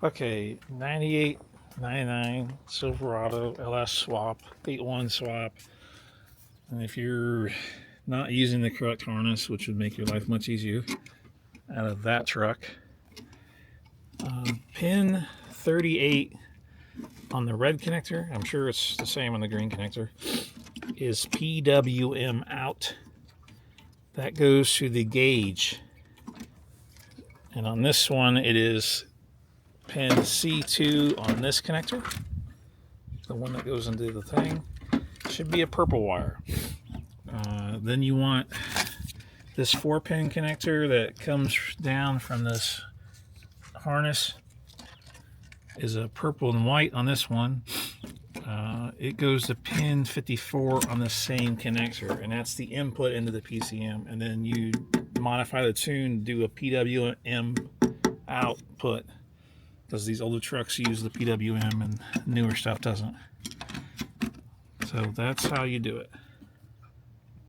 Okay, 98, 99 Silverado LS swap, 8-1 swap. And if you're not using the correct harness, which would make your life much easier, out of that truck, pin 38 on the red connector, I'm sure it's the same on the green connector, is PWM out. That goes to the gauge. And on this one, it is pin C2 on this connector, the one that goes into the thing. Should be a purple wire. Then you want this 4-pin connector that comes down from this harness, is a purple and white on this one. It goes to pin 54 on the same connector, and that's the input into the PCM. And then you modify the tune, do a PWM output, because these older trucks use the PWM and newer stuff doesn't. So that's how you do it.